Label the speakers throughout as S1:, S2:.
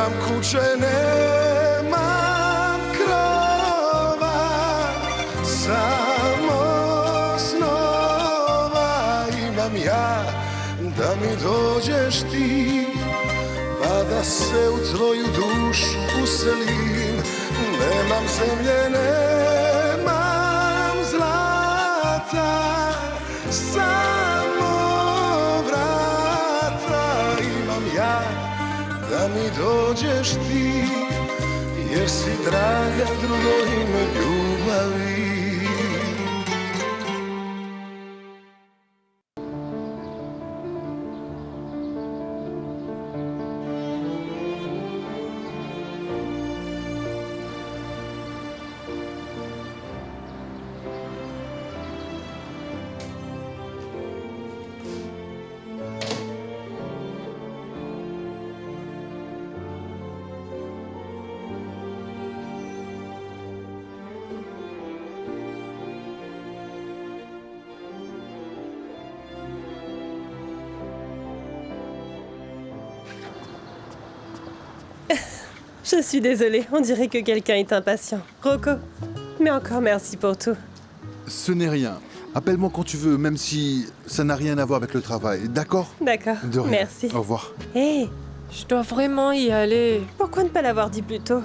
S1: Nemam kuće, nemam krova, samo snova imam ja, da mi dođeš ti, pa da se u tvoju dušu uselim. Nemam zemlje, nemam zlata, samo vrata imam ja, da mi dođeš ti, jer si draga drugo ime ljubavi.
S2: Je suis désolée, on dirait que quelqu'un est impatient. Rocco, mais encore merci pour tout.
S3: Ce n'est rien. Appelle-moi quand tu veux, même si ça n'a rien à voir avec le travail, d'accord?
S2: D'accord,
S3: De rien.
S2: merci.
S3: Au revoir.
S2: Hé,
S4: Je dois vraiment y aller.
S2: pourquoi ne pas l'avoir dit plus tôt?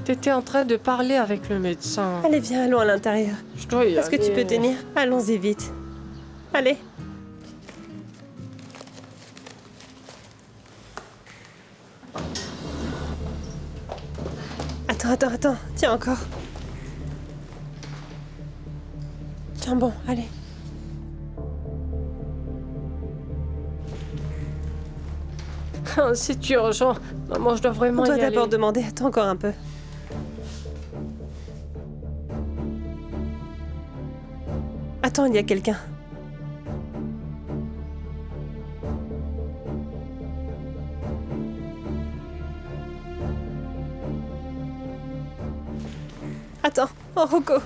S4: T'étais en train de parler avec le médecin.
S2: Allez, viens, allons à l'intérieur.
S4: Je dois y
S2: Est-ce que tu peux tenir? Allons-y vite. Allez. Attends, tiens encore. Tiens bon, allez.
S4: C'est urgent. Maman, je dois vraiment
S2: On doit
S4: y aller.
S2: d'abord demander, attends encore un peu. Attends, il y a quelqu'un. Attends, oh Rocco.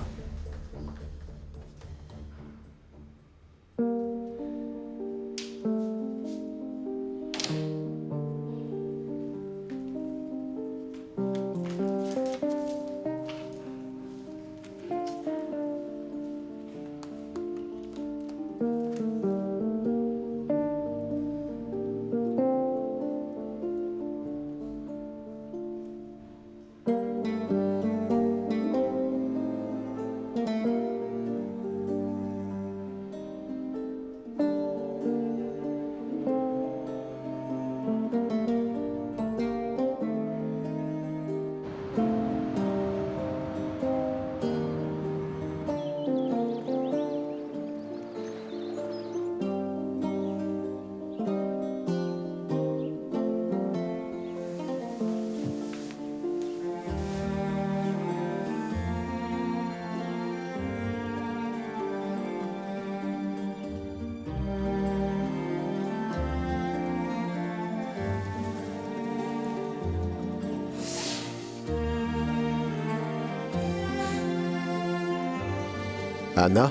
S5: Anna?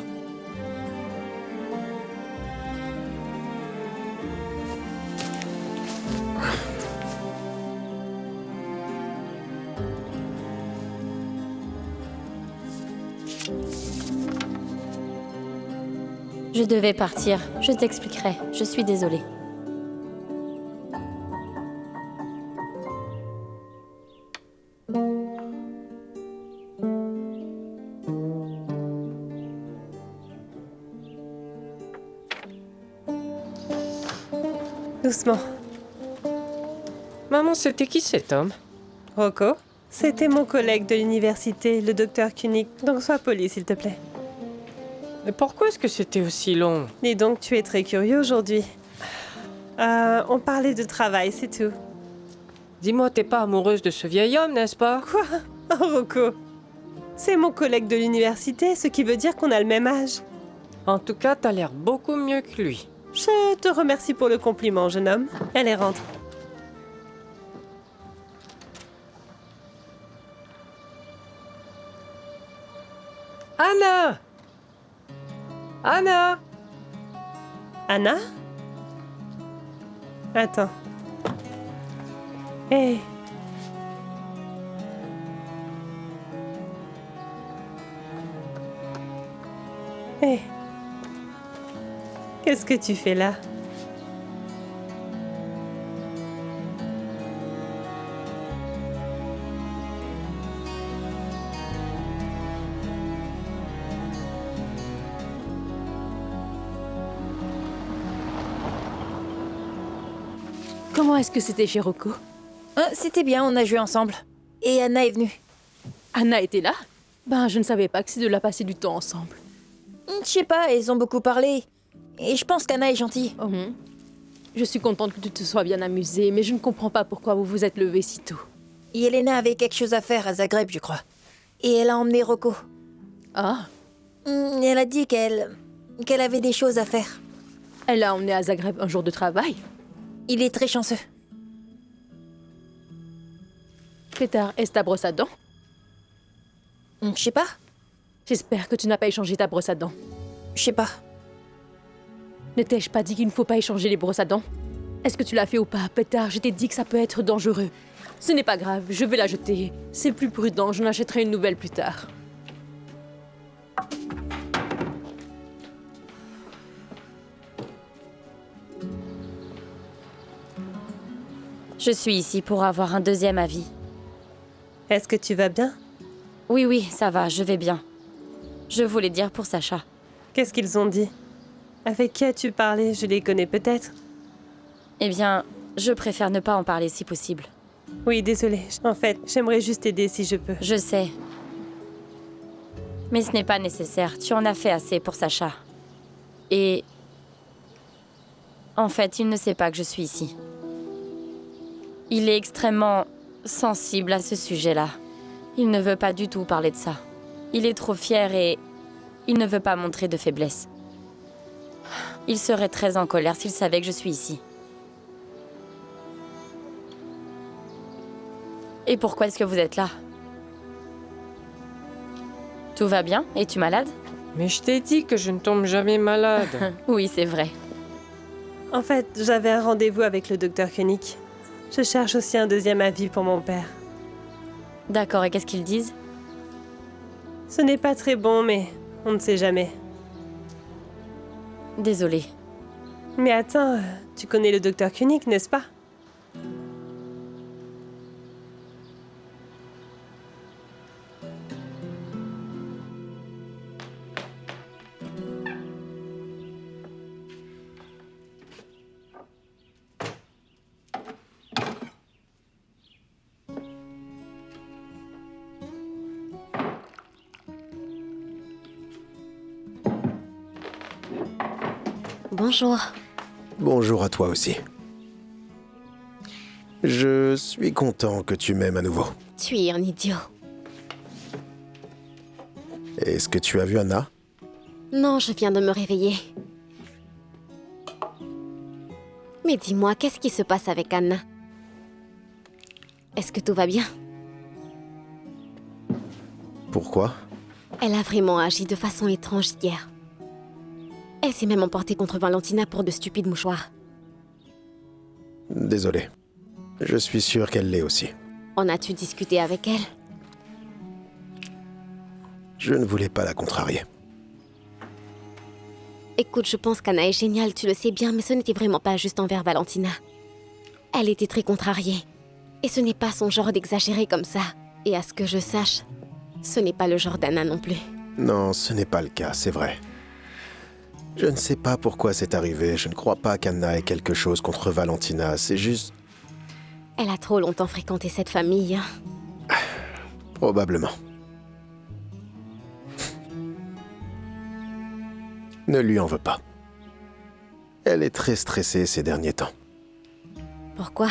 S6: Je devais partir. Je t'expliquerai. Je suis désolée.
S2: Doucement.
S4: Maman, c'était qui cet homme?
S2: Rocco, c'était mon collègue de l'université, le docteur Kunig. Donc sois poli, s'il te plaît.
S4: Mais pourquoi est-ce que c'était aussi long?
S2: Dis donc, tu es très curieux aujourd'hui. On parlait de travail, c'est tout.
S4: Dis-moi, t'es pas amoureuse de ce vieil homme, n'est-ce pas?
S2: Quoi? Oh, Rocco. C'est mon collègue de l'université, ce qui veut dire qu'on a le même âge.
S4: En tout cas, t'as l'air beaucoup mieux que lui.
S2: Je te remercie pour le compliment, jeune homme. Allez, rentre.
S4: Anna! Anna!
S2: Anna? Attends. Hé, Hé, qu'est-ce que tu fais là?
S5: Comment est-ce que c'était chez Rocco?
S7: C'était bien, on a joué ensemble. Et Anna est venue.
S5: Anna était là? Ben, je ne savais pas que c'est de la passer du temps ensemble.
S7: Je sais pas, ils ont beaucoup parlé. Et je pense qu'Anna est gentille.
S5: Je suis contente que tu te sois bien amusée, mais je ne comprends pas pourquoi vous vous êtes levée si tôt.
S7: Et Elena avait quelque chose à faire à Zagreb, je crois. Et elle a emmené Rocco.
S5: Ah,
S7: Elle a dit qu'elle avait des choses à faire.
S5: elle l'a emmené à Zagreb un jour de travail.
S7: Il est très chanceux.
S5: Petar, est-ce ta brosse à dents?
S7: Je sais pas.
S5: J'espère que tu n'as pas échangé ta brosse à dents.
S7: Je sais pas.
S5: Ne t'ai-je pas dit qu'il ne faut pas échanger les brosses à dents? Est-ce que tu l'as fait ou pas, Petar? Je t'ai dit que ça peut être dangereux. Ce n'est pas grave, je vais la jeter. C'est plus prudent, j'en achèterai une nouvelle plus tard.
S6: Je suis ici pour avoir un deuxième avis.
S2: Est-ce que tu vas bien?
S6: Oui, oui, ça va, je vais bien. Je voulais dire pour Sacha.
S2: Qu'est-ce qu'ils ont dit? Avec qui as-tu parlé? Je les connais peut-être.
S6: Eh bien, je préfère ne pas en parler si possible.
S2: Oui, désolée. En fait, j'aimerais juste aider si je peux.
S6: Je sais. Mais ce n'est pas nécessaire. Tu en as fait assez pour Sacha. Et... En fait, il ne sait pas que je suis ici. Il est extrêmement sensible à ce sujet-là. Il ne veut pas du tout parler de ça. Il est trop fier et il ne veut pas montrer de faiblesse. Il serait très en colère s'il savait que je suis ici. Et pourquoi est-ce que vous êtes là? Tout va bien? Es-tu malade?
S4: Mais je t'ai dit que je ne tombe jamais malade.
S6: Oui, c'est vrai.
S2: En fait, j'avais un rendez-vous avec le docteur Koenig. Je cherche aussi un deuxième avis pour mon père.
S6: D'accord, et qu'est-ce qu'ils disent?
S2: Ce n'est pas très bon, mais on ne sait jamais.
S6: Désolée.
S2: Mais attends, tu connais le docteur Koenig, n'est-ce pas?
S8: Bonjour.
S9: Bonjour à toi aussi. Je suis content que tu m'aimes à nouveau.
S8: Tu es un idiot.
S9: Est-ce que tu as vu Anna?
S8: Non, je viens de me réveiller. Mais dis-moi, qu'est-ce qui se passe avec Anna? Est-ce que tout va bien?
S9: Pourquoi?
S8: Elle a vraiment agi de façon étrange hier. Elle s'est même emportée contre Valentina pour de stupides mouchoirs.
S9: Désolé. Je suis sûr qu'elle l'est aussi.
S8: En as-tu discuté avec elle?
S9: Je ne voulais pas la contrarier.
S8: Écoute, je pense qu'Anna est géniale, tu le sais bien, mais ce n'était vraiment pas juste envers Valentina. Elle était très contrariée. Et ce n'est pas son genre d'exagérer comme ça. Et à ce que je sache, ce n'est pas le genre d'Anna non plus.
S9: Non, ce n'est pas le cas, c'est vrai. Je ne sais pas pourquoi c'est arrivé. Je ne crois pas qu'Anna ait quelque chose contre Valentina. C'est juste...
S8: Elle a trop longtemps fréquenté cette famille. Hein.
S9: Probablement. Ne lui en veux pas. Elle est très stressée ces derniers temps.
S8: Pourquoi?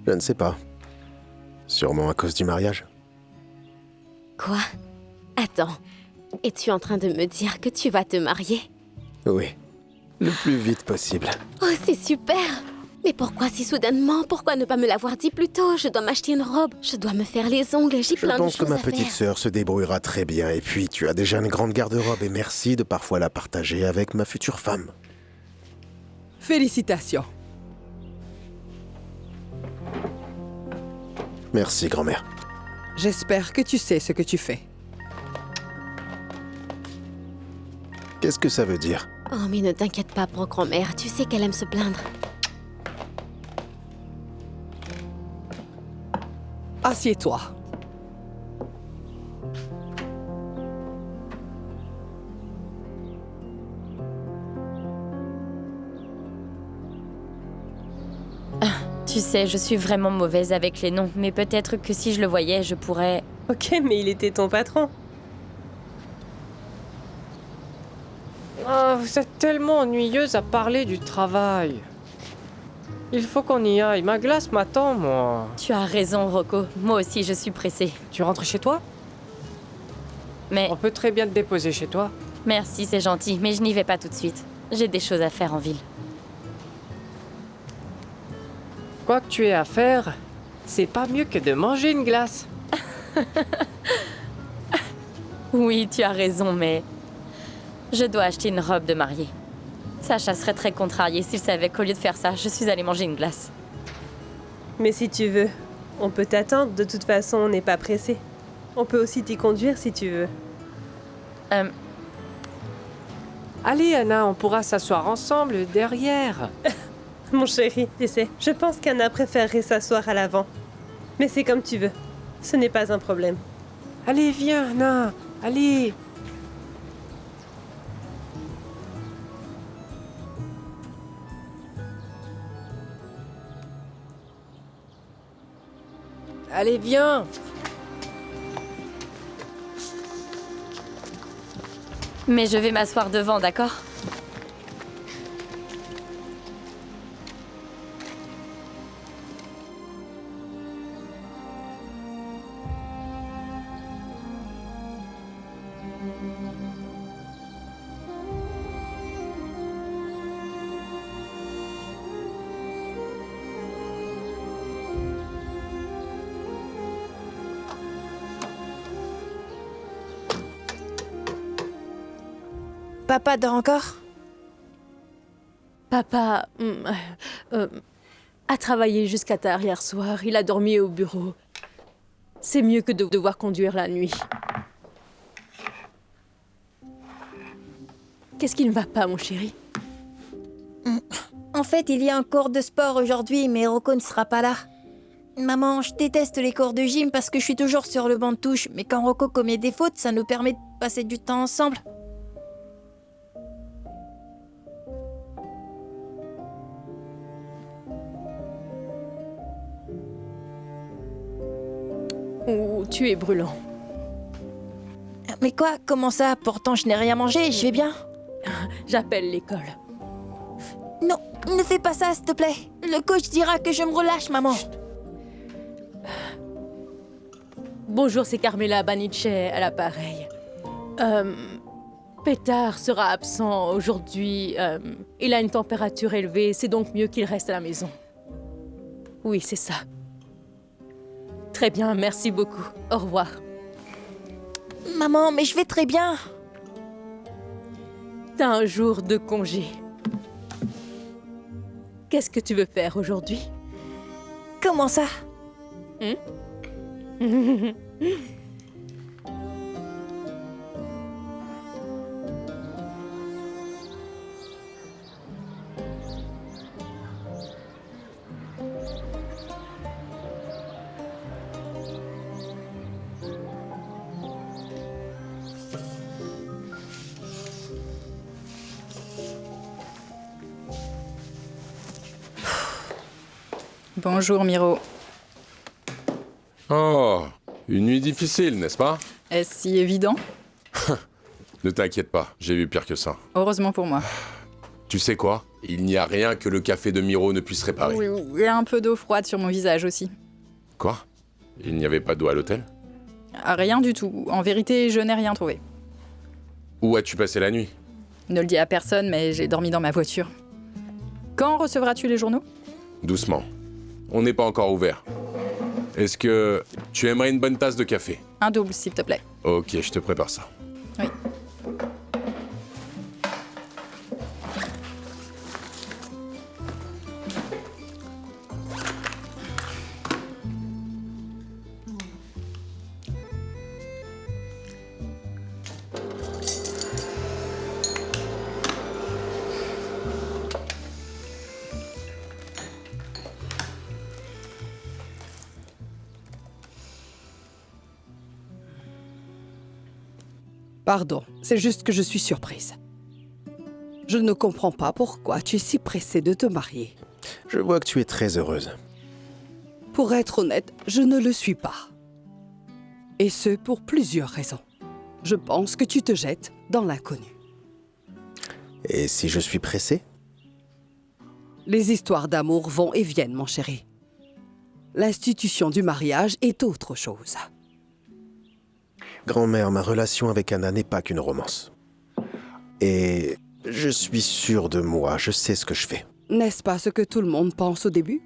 S9: Je ne sais pas. Sûrement à cause du mariage.
S8: Quoi? Attends. Es-tu en train de me dire que tu vas te marier?
S9: Oui. Le plus vite possible.
S8: Oh, c'est super! Mais pourquoi si soudainement? Pourquoi ne pas me l'avoir dit plus tôt? Je dois m'acheter une robe, je dois me faire les ongles, j'ai
S9: Je
S8: plein de
S9: pense que
S8: choses
S9: ma
S8: à
S9: petite
S8: faire.
S9: sœur se débrouillera très bien. Et puis, tu as déjà une grande garde-robe et merci de parfois la partager avec ma future femme.
S10: Félicitations.
S9: Merci, grand-mère.
S10: J'espère que tu sais ce que tu fais.
S9: Qu'est-ce que ça veut dire?
S8: Oh, mais ne t'inquiète pas pour grand-mère, tu sais qu'elle aime se plaindre.
S10: Assieds-toi.
S6: Tu sais, je suis vraiment mauvaise avec les noms, mais peut-être que si je le voyais, je pourrais...
S2: Ok, mais il était ton patron.
S4: Ah, vous êtes tellement ennuyeuse à parler du travail. Il faut qu'on y aille. Ma glace m'attend, moi.
S6: Tu as raison, Rocco. Moi aussi, je suis pressée.
S4: Tu rentres chez toi?
S6: Mais...
S4: On peut très bien te déposer chez toi.
S6: Merci, c'est gentil, mais je n'y vais pas tout de suite. J'ai des choses à faire en ville.
S4: Quoi que tu aies à faire, c'est pas mieux que de manger une glace.
S6: Oui, tu as raison, mais... Je dois acheter une robe de mariée. Sacha serait très contrarié s'il savait qu'au lieu de faire ça, je suis allée manger une glace.
S2: Mais si tu veux, on peut t'attendre. De toute façon, on n'est pas pressé. On peut aussi t'y conduire si tu veux.
S4: Allez, Anna, on pourra s'asseoir ensemble derrière.
S2: Mon chéri, tu sais, je pense qu'Anna préférerait s'asseoir à l'avant. Mais c'est comme tu veux. Ce n'est pas un problème.
S4: Allez, viens, Anna. Allez. Allez, viens.
S6: Mais je vais m'asseoir devant, d'accord?
S7: Papa dort encore?
S5: Papa a travaillé jusqu'à tard hier soir. Il a dormi au bureau. C'est mieux que de devoir conduire la nuit. Qu'est-ce qui ne va pas, mon chéri?
S7: En fait, il y a un cours de sport aujourd'hui, mais Rocco ne sera pas là. Maman, je déteste les cours de gym parce que je suis toujours sur le banc de touche, mais quand Rocco commet des fautes, ça nous permet de passer du temps ensemble.
S5: Oh, tu es brûlant.
S7: Mais quoi? Comment ça? Pourtant, je n'ai rien mangé, je vais bien.
S5: J'appelle l'école.
S7: Non, ne fais pas ça, s'il te plaît. Le coach dira que je me relâche, maman.
S5: Bonjour, c'est Carmela Banice à l'appareil. Pétard sera absent aujourd'hui. Il a une température élevée, c'est donc mieux qu'il reste à la maison. Oui, c'est ça. Très bien, merci beaucoup. Au revoir.
S7: Maman, mais je vais très bien.
S5: T'as un jour de congé. Qu'est-ce que tu veux faire aujourd'hui?
S7: Comment ça?
S11: Bonjour Miro.
S12: Oh, une nuit difficile, n'est-ce pas?
S11: Est-ce si évident?
S12: Ne t'inquiète pas, j'ai vu pire que ça.
S11: Heureusement pour moi.
S12: Tu sais quoi? Il n'y a rien que le café de Miro ne puisse réparer.
S11: Oui, il y a un peu d'eau froide sur mon visage aussi.
S12: Quoi? Il n'y avait pas d'eau à l'hôtel?
S11: Rien du tout. En vérité, je n'ai rien trouvé.
S12: Où as-tu passé la nuit?
S11: Ne le dis à personne, mais j'ai dormi dans ma voiture. Quand recevras-tu les journaux?
S12: Doucement. On n'est pas encore ouvert. Est-ce que tu aimerais une bonne tasse de café?
S11: Un double, s'il te plaît.
S12: Ok, je te prépare ça.
S11: Oui.
S10: Pardon, c'est juste que je suis surprise. Je ne comprends pas pourquoi tu es si pressée de te marier.
S9: Je vois que tu es très heureuse.
S10: Pour être honnête, je ne le suis pas. Et ce, pour plusieurs raisons. Je pense que tu te jettes dans l'inconnu.
S9: Et si je suis pressé?
S10: Les histoires d'amour vont et viennent, mon chéri. L'institution du mariage est autre chose.
S9: Grand-mère, ma relation avec Anna n'est pas qu'une romance. Et je suis sûr de moi, je sais ce que je fais.
S10: N'est-ce pas ce que tout le monde pense au début?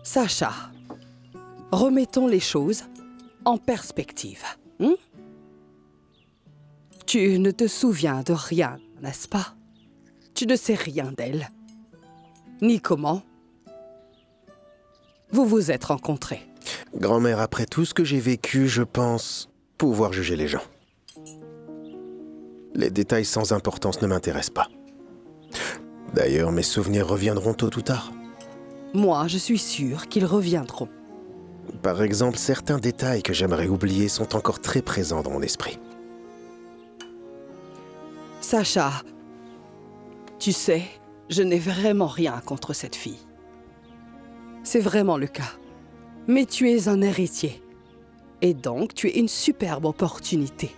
S10: Sacha, remettons les choses en perspective. Tu ne te souviens de rien, n'est-ce pas? Tu ne sais rien d'elle, ni comment vous vous êtes rencontrés.
S9: Grand-mère, après tout ce que j'ai vécu, je pense pouvoir juger les gens. Les détails sans importance ne m'intéressent pas. D'ailleurs, mes souvenirs reviendront tôt ou tard.
S10: Moi, je suis sûre qu'ils reviendront.
S9: Par exemple, certains détails que j'aimerais oublier sont encore très présents dans mon esprit.
S10: Sacha, tu sais, je n'ai vraiment rien contre cette fille. C'est vraiment le cas. Mais tu es un héritier. Et donc, tu es une superbe opportunité.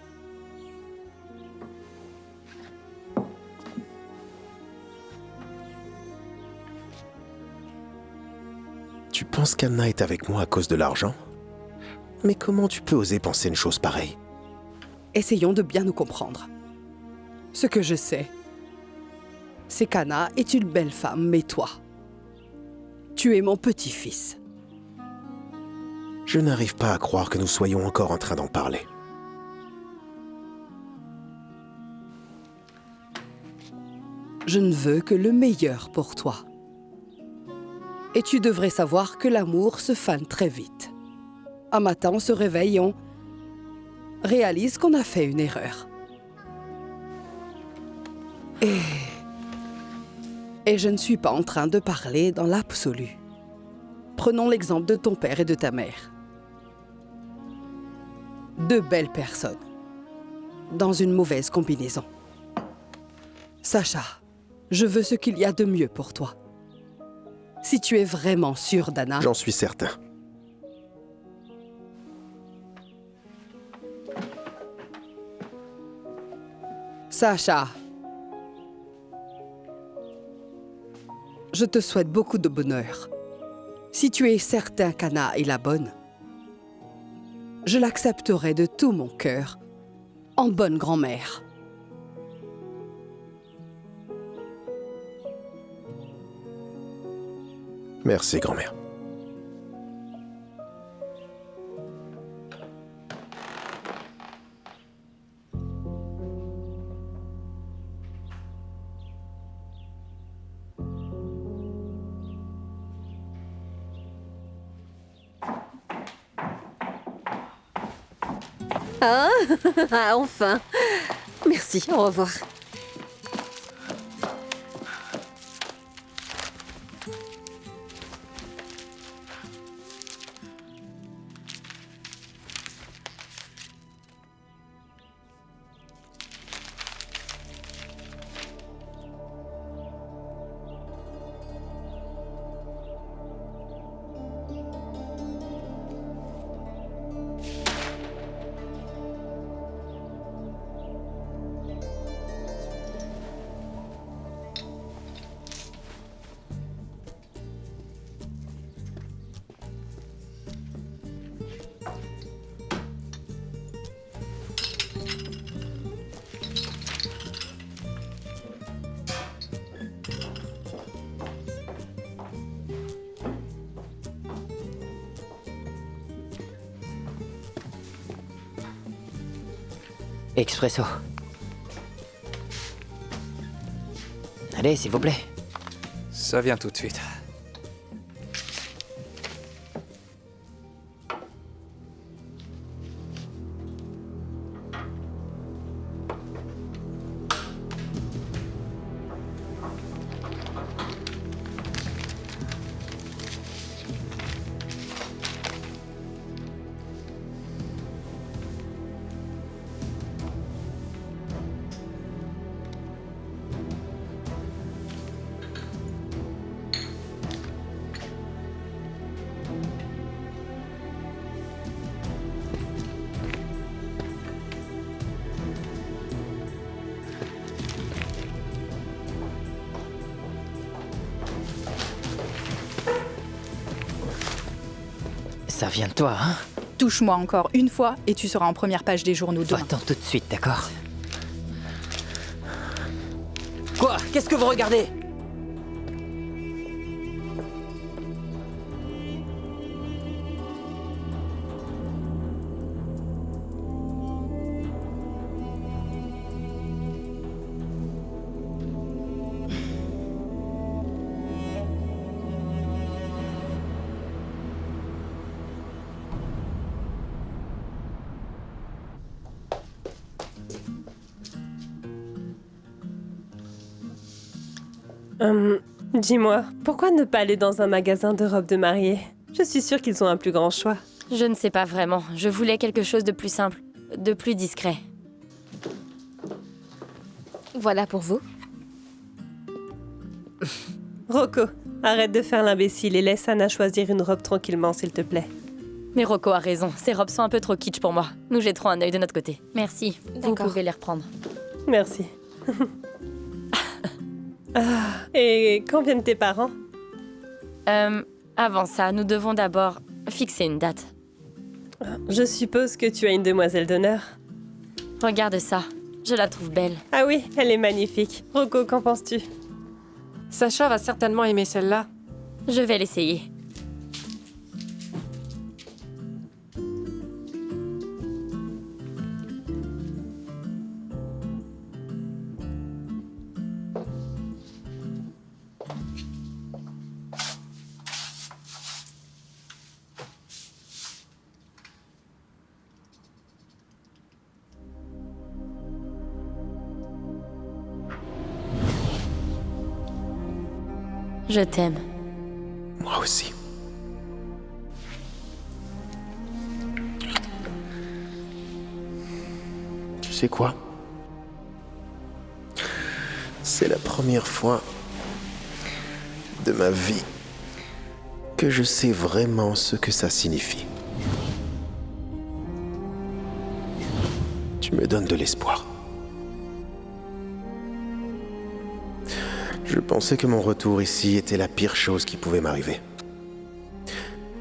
S9: Tu penses qu'Anna est avec moi à cause de l'argent? Mais comment tu peux oser penser une chose pareille?
S10: Essayons de bien nous comprendre. Ce que je sais, c'est qu'Anna est une belle femme, mais toi, tu es mon petit-fils.
S9: Je n'arrive pas à croire que nous soyons encore en train d'en parler.
S10: Je ne veux que le meilleur pour toi. Et tu devrais savoir que l'amour se fane très vite. Un matin, on se réveille et on réalise qu'on a fait une erreur. Et je ne suis pas en train de parler dans l'absolu. Prenons l'exemple de ton père et de ta mère. Deux belles personnes, dans une mauvaise combinaison. Sacha, je veux ce qu'il y a de mieux pour toi. Si tu es vraiment sûr d'Anna...
S9: J'en suis certain.
S10: Sacha, je te souhaite beaucoup de bonheur. Si tu es certain qu'Anna est la bonne, je l'accepterai de tout mon cœur, en bonne grand-mère.
S9: Merci, grand-mère.
S13: Ah, enfin. Merci, au revoir.
S14: Expresso. Allez, s'il vous plaît.
S15: Ça vient tout de suite.
S14: Ça vient de toi, hein?
S11: Touche-moi encore une fois et tu seras en première page des journaux demain.
S14: Va-t'en tout de suite, d'accord? Quoi? Qu'est-ce que vous regardez?
S2: Dis-moi, pourquoi ne pas aller dans un magasin de robes de mariée? Je suis sûre qu'ils ont un plus grand choix.
S6: Je ne sais pas vraiment. Je voulais quelque chose de plus simple, de plus discret.
S8: Voilà pour vous.
S2: Rocco, arrête de faire l'imbécile et laisse Anna choisir une robe tranquillement, s'il te plaît.
S6: Mais Rocco a raison, ces robes sont un peu trop kitsch pour moi. Nous jetterons un œil de notre côté. Merci, vous
S8: D'accord.
S6: pouvez les reprendre.
S2: Merci. Et quand viennent tes parents?
S6: Avant ça, nous devons d'abord fixer une date.
S2: Je suppose que tu as une demoiselle d'honneur.
S6: Regarde ça, je la trouve belle.
S2: Ah oui, elle est magnifique. Rocco, qu'en penses-tu?
S4: Sacha va certainement aimer celle-là.
S6: Je vais l'essayer. Je t'aime.
S9: Moi aussi. Tu sais quoi? C'est la première fois de ma vie que je sais vraiment ce que ça signifie. Tu me donnes de l'espoir. Je pensais que mon retour ici était la pire chose qui pouvait m'arriver.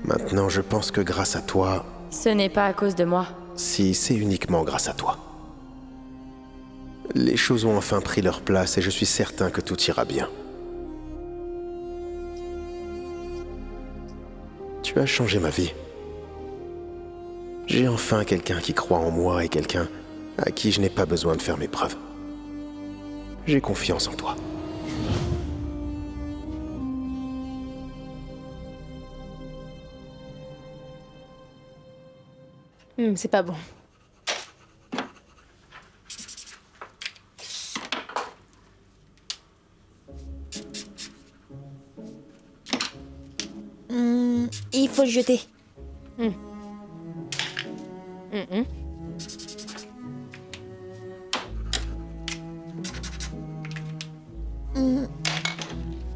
S9: Maintenant, je pense que grâce à toi...
S6: Ce n'est pas à cause de moi.
S9: Si, c'est uniquement grâce à toi. Les choses ont enfin pris leur place et je suis certain que tout ira bien. Tu as changé ma vie. J'ai enfin quelqu'un qui croit en moi et quelqu'un à qui je n'ai pas besoin de faire mes preuves. J'ai confiance en toi.
S5: C'est pas bon.
S7: Il faut le jeter.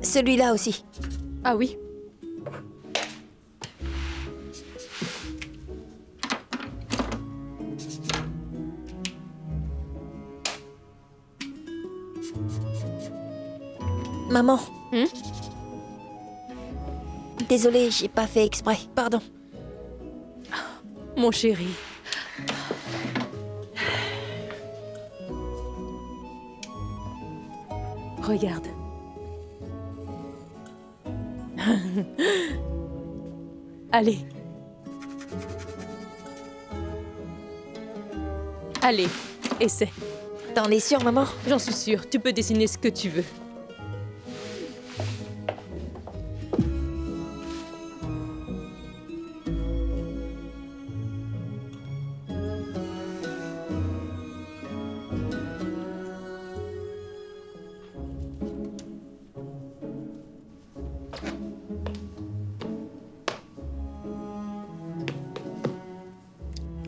S7: Celui-là aussi.
S5: Ah oui.
S7: Maman. Désolée, j'ai pas fait exprès. Pardon.
S5: Mon chéri. Regarde. Allez. Allez, essaie.
S7: T'en es sûre, maman?
S5: J'en suis sûre, tu peux dessiner ce que tu veux.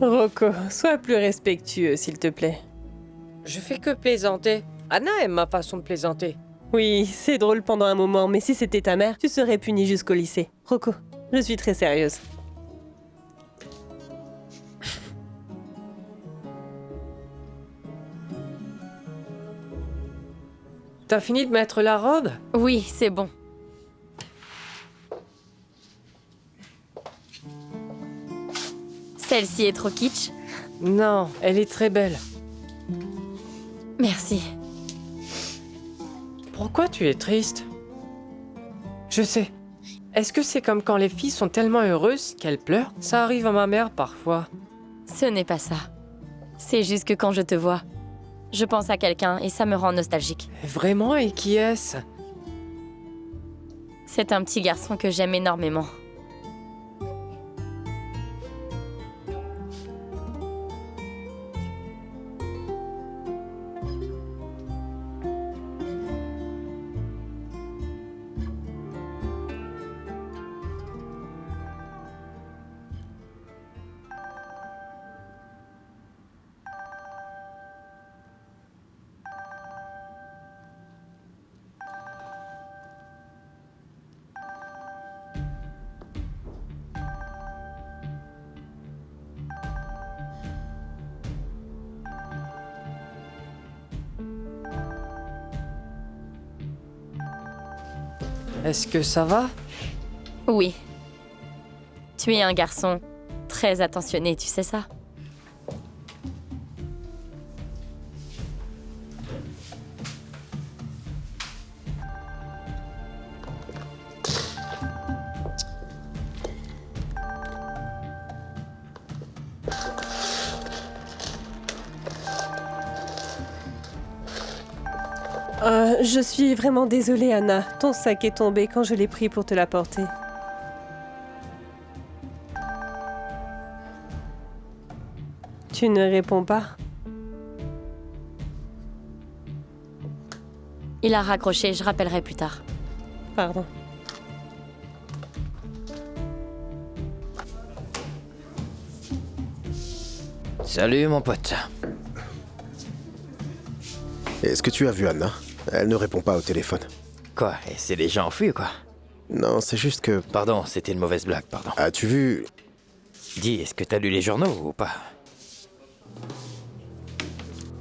S2: Rocco, sois plus respectueux, s'il te plaît.
S4: Je fais que plaisanter. Anna aime ma façon de plaisanter.
S2: Oui, c'est drôle pendant un moment, mais si c'était ta mère, tu serais puni jusqu'au lycée. Rocco, je suis très sérieuse.
S4: T'as fini de mettre la robe?
S6: Oui, c'est bon. Celle-ci est trop kitsch.
S4: Non, elle est très belle.
S6: Merci.
S4: Pourquoi tu es triste? Je sais. Est-ce que c'est comme quand les filles sont tellement heureuses qu'elles pleurent? Ça arrive à ma mère parfois.
S6: Ce n'est pas ça. C'est juste que quand je te vois, je pense à quelqu'un et ça me rend nostalgique.
S4: Vraiment? Et qui est-ce?
S6: C'est un petit garçon que j'aime énormément.
S4: Est-ce que ça va?
S6: Oui. Tu es un garçon très attentionné, tu sais ça?
S2: Je suis vraiment désolée, Anna. Ton sac est tombé quand je l'ai pris pour te l'apporter. Tu ne réponds pas?
S6: Il a raccroché, je rappellerai plus tard.
S2: Pardon.
S14: Salut mon pote.
S9: Est-ce que tu as vu Anna? Elle ne répond pas au téléphone.
S14: Quoi? Et c'est déjà enfui ou quoi?
S9: Non, c'est juste que...
S14: Pardon, c'était une mauvaise blague, pardon.
S9: As-tu vu...
S14: Dis, est-ce que t'as lu les journaux ou pas?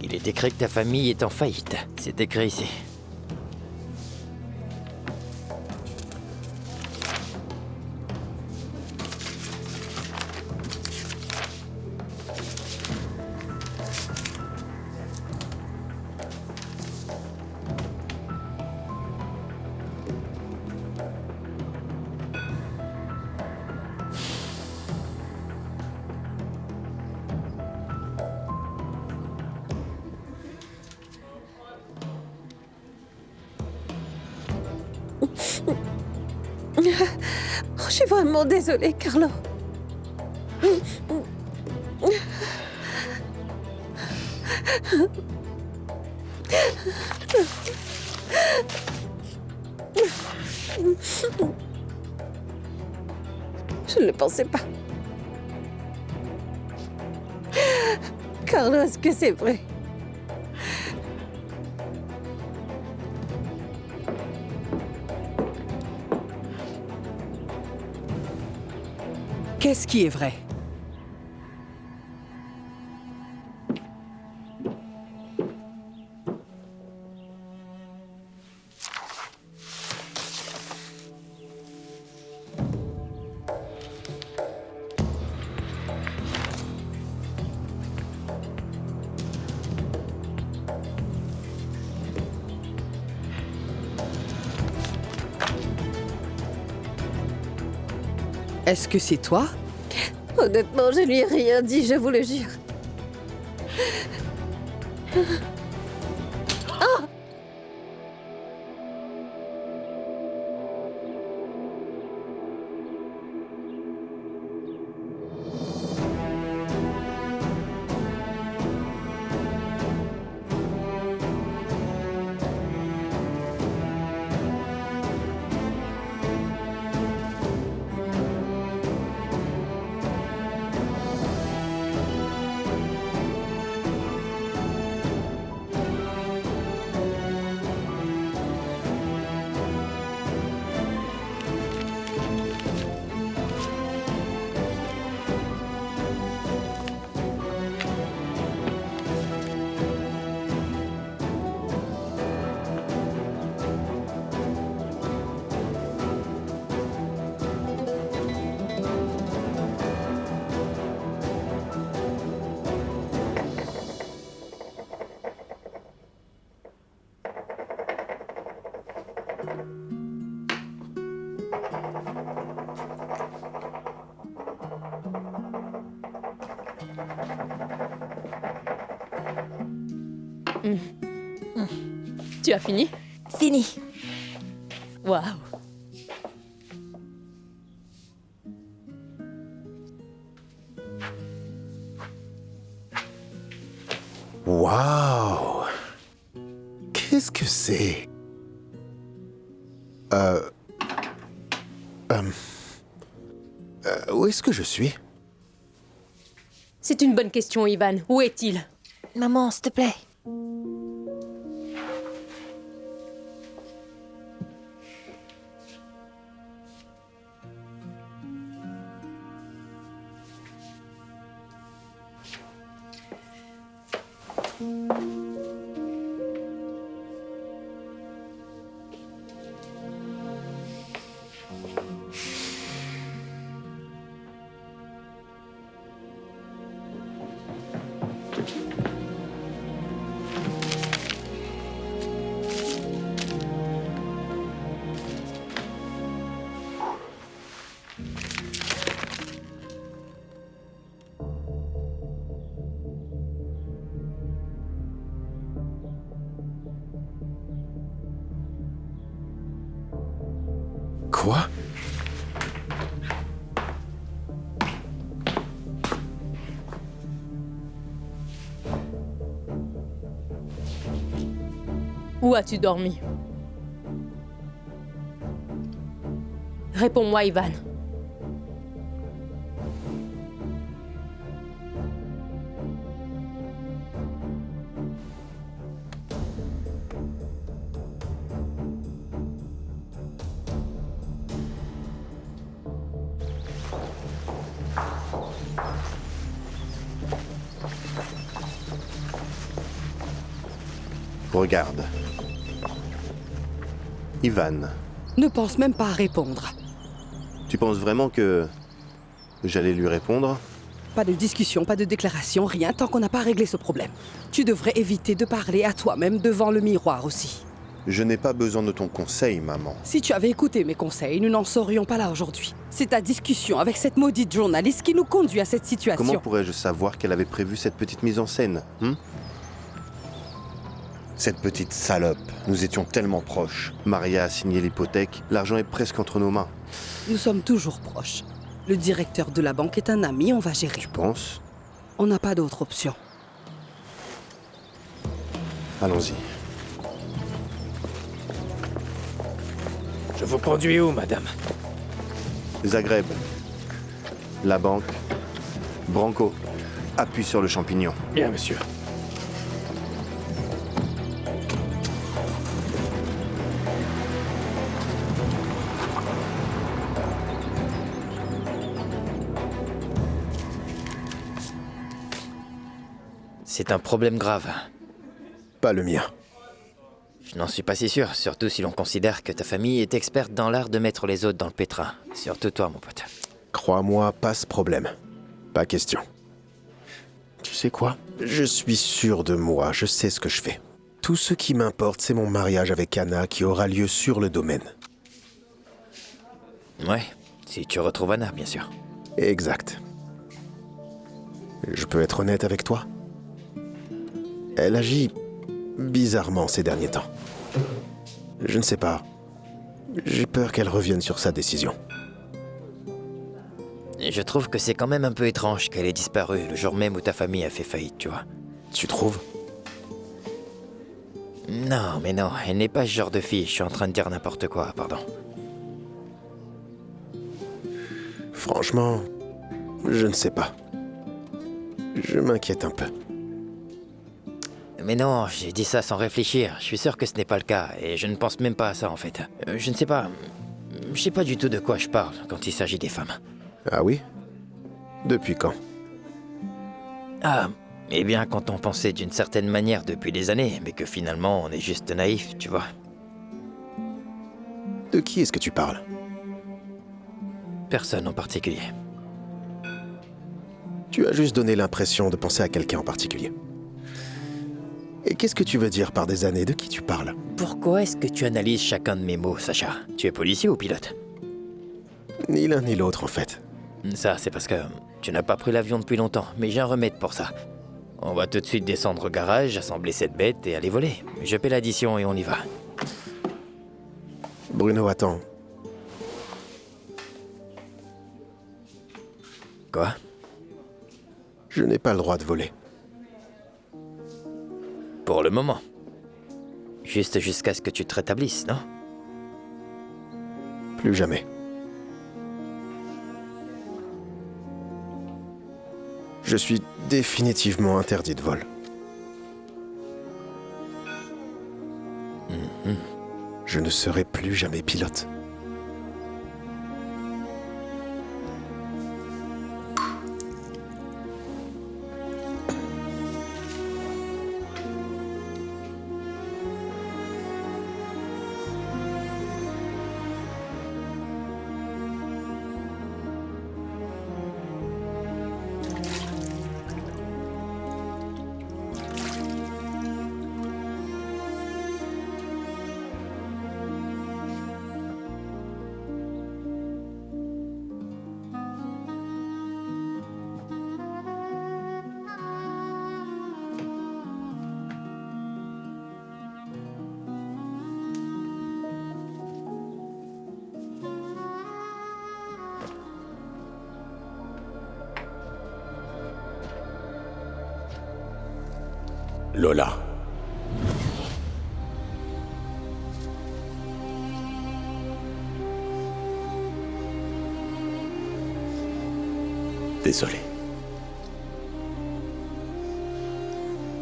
S14: Il est écrit que ta famille est en faillite. C'est écrit ici.
S13: Je suis vraiment désolée, Carlo. Je ne le pensais pas. Carlo, est-ce que c'est vrai?
S10: Qu'est-ce qui est vrai? Est-ce que c'est toi?
S13: Honnêtement, je lui ai rien dit, je vous le jure. Oh!
S5: Tu as fini?
S7: Fini.
S5: Waouh.
S9: Waouh! Qu'est-ce que c'est? Où est-ce que je suis?
S5: C'est une bonne question, Ivan. Où est-il?
S7: Maman, s'il te plaît.
S9: Quoi?
S5: Où as-tu dormi? Réponds-moi, Ivan.
S9: Regarde. Ivan,
S10: Ne pense même pas à répondre.
S9: tu penses vraiment que j'allais lui répondre?
S10: Pas de discussion, pas de déclaration, rien tant qu'on n'a pas réglé ce problème. Tu devrais éviter de parler à toi-même devant le miroir aussi.
S9: Je n'ai pas besoin de ton conseil, maman.
S10: Si tu avais écouté mes conseils, nous n'en serions pas là aujourd'hui. C'est ta discussion avec cette maudite journaliste qui nous conduit à cette situation.
S9: Comment pourrais-je savoir qu'elle avait prévu cette petite mise en scène, Cette petite salope. Nous étions tellement proches. Maria a signé l'hypothèque, l'argent est presque entre nos mains.
S10: Nous sommes toujours proches. Le directeur de la banque est un ami, on va gérer.
S9: Tu penses?
S10: On n'a pas d'autre option.
S9: Allons-y.
S14: Je vous conduis où, madame?
S9: Zagreb. La banque. Branco. Appuie sur le champignon.
S14: Bien, monsieur. C'est un problème grave.
S9: Pas le mien.
S14: Je n'en suis pas si sûr, surtout si l'on considère que ta famille est experte dans l'art de mettre les autres dans le pétrin. Surtout toi, mon pote.
S9: Crois-moi, pas ce problème. Pas question. Tu sais quoi? Je suis sûr de moi, je sais ce que je fais. Tout ce qui m'importe, c'est mon mariage avec Anna qui aura lieu sur le domaine.
S14: Ouais, si tu retrouves Anna, bien sûr.
S9: Exact. Je peux être honnête avec toi? Elle agit bizarrement ces derniers temps. Je ne sais pas. J'ai peur qu'elle revienne sur sa décision.
S14: Je trouve que c'est quand même un peu étrange qu'elle ait disparu le jour même où ta famille a fait faillite, tu vois.
S9: Tu trouves?
S14: Non, mais non, elle n'est pas ce genre de fille. Je suis en train de dire n'importe quoi, pardon.
S9: Franchement, je ne sais pas. Je m'inquiète un peu.
S14: Mais non, j'ai dit ça sans réfléchir. Je suis sûr que ce n'est pas le cas, et je ne pense même pas à ça en fait. Je ne sais pas. Je sais pas du tout de quoi je parle quand il s'agit des femmes.
S9: Ah oui? Depuis quand?
S14: Ah, eh bien quand on pensait d'une certaine manière depuis des années, mais que finalement on est juste naïf, tu vois.
S9: De qui est-ce que tu parles?
S14: Personne en particulier.
S9: Tu as juste donné l'impression de penser à quelqu'un en particulier. Et qu'est-ce que tu veux dire par des années? De qui tu parles?
S14: Pourquoi est-ce que tu analyses chacun de mes mots, Sacha? Tu es policier ou pilote?
S9: Ni l'un ni l'autre, en fait.
S14: Ça, c'est parce que tu n'as pas pris l'avion depuis longtemps, mais j'ai un remède pour ça. On va tout de suite descendre au garage, assembler cette bête et aller voler. Je paie l'addition et on y va.
S9: Bruno, attends.
S14: Quoi?
S9: Je n'ai pas le droit de voler.
S14: Pour le moment. Juste jusqu'à ce que tu te rétablisses, non?
S9: Plus jamais. Je suis définitivement interdit de vol. Je ne serai plus jamais pilote.
S12: Lola. Désolé.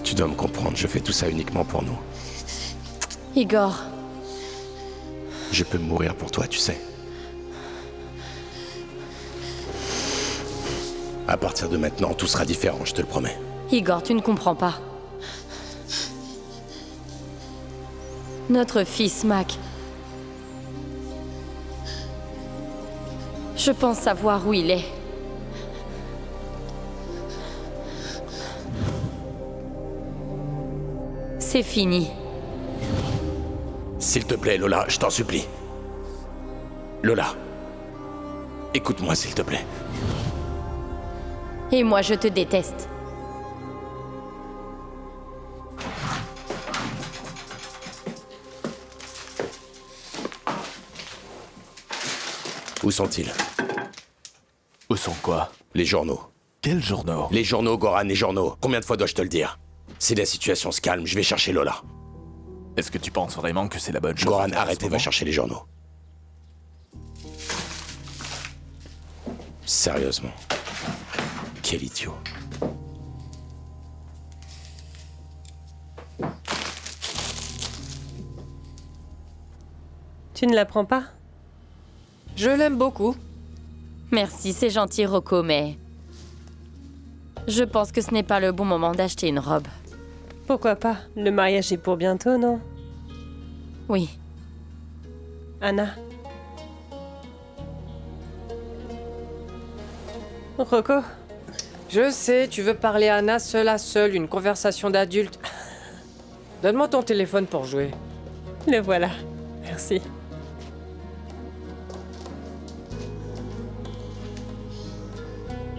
S12: Tu dois me comprendre, je fais tout ça uniquement pour nous.
S6: Igor.
S12: Je peux mourir pour toi, tu sais. À partir de maintenant, tout sera différent, je te le promets.
S6: Igor, tu ne comprends pas. Notre fils, Mac. Je pense savoir où il est. C'est fini.
S12: S'il te plaît, Lola, je t'en supplie. Lola. Écoute-moi, s'il te plaît.
S6: Et moi, je te déteste.
S12: Où sont-ils?
S16: Où sont quoi?
S12: Les journaux.
S16: Quels journaux?
S12: Les journaux, Goran, les journaux. Combien de fois dois-je te le dire? Si la situation se calme, je vais chercher Lola.
S16: Est-ce que tu penses vraiment que c'est la bonne chose?
S12: Goran, arrête et va chercher les journaux. Sérieusement. Quel idiot.
S2: Tu ne la prends pas?
S4: Je l'aime beaucoup.
S6: Merci, c'est gentil, Rocco, mais... Je pense que ce n'est pas le bon moment d'acheter une robe.
S2: Pourquoi pas? Le mariage est pour bientôt, non?
S6: Oui.
S2: Anna? Rocco?
S4: Je sais, tu veux parler à Anna seule à seule, une conversation d'adulte. Donne-moi ton téléphone pour jouer.
S2: Le voilà. Merci.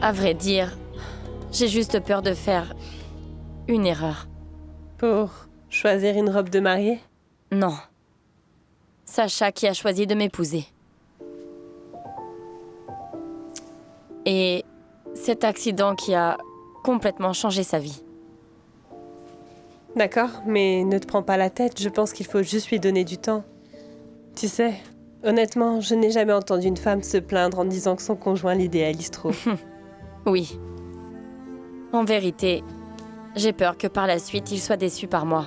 S6: À vrai dire, j'ai juste peur de faire une erreur.
S2: Pour choisir une robe de mariée?
S6: Non. Sacha qui a choisi de m'épouser. Et cet accident qui a complètement changé sa vie.
S2: D'accord, mais ne te prends pas la tête, je pense qu'il faut juste lui donner du temps. Tu sais, honnêtement, je n'ai jamais entendu une femme se plaindre en disant que son conjoint l'idéalise trop.
S6: Oui. En vérité, j'ai peur que par la suite, il soit déçu par moi.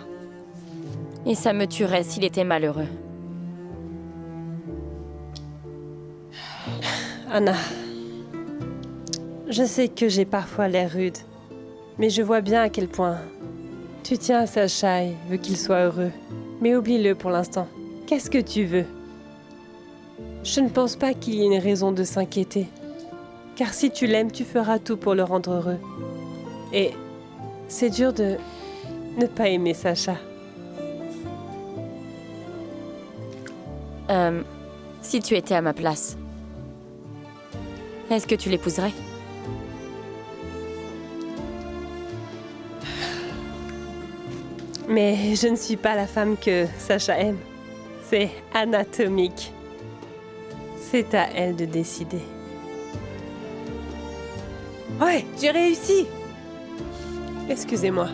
S6: Et ça me tuerait s'il était malheureux.
S2: Anna, je sais que j'ai parfois l'air rude, mais je vois bien à quel point tu tiens à Sacha et veux qu'il soit heureux. Mais oublie-le pour l'instant. Qu'est-ce que tu veux? Je ne pense pas qu'il y ait une raison de s'inquiéter. Car si tu l'aimes, tu feras tout pour le rendre heureux. Et c'est dur de ne pas aimer Sacha.
S6: Si tu étais à ma place, est-ce que tu l'épouserais?
S2: Mais je ne suis pas la femme que Sacha aime. C'est anatomique. C'est à elle de décider. Ouais, j'ai réussi! Excusez-moi.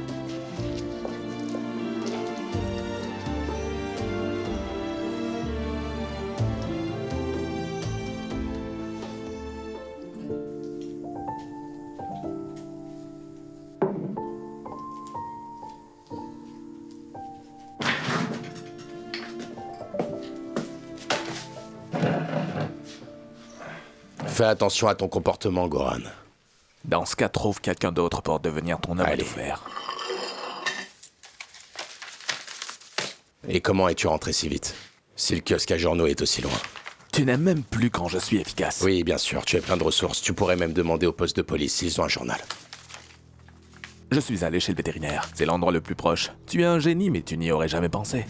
S17: Fais attention à ton comportement, Goran.
S16: Dans ce cas, trouve quelqu'un d'autre pour devenir ton homme à tout faire.
S17: Et comment es-tu rentré si vite? Si le kiosque à journaux est aussi loin.
S16: Tu n'aimes même plus quand je suis efficace.
S17: Oui, bien sûr, tu es plein de ressources. Tu pourrais même demander au poste de police s'ils ont un journal.
S16: Je suis allé chez le vétérinaire. C'est l'endroit le plus proche. Tu es un génie, mais tu n'y aurais jamais pensé.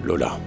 S17: Lola.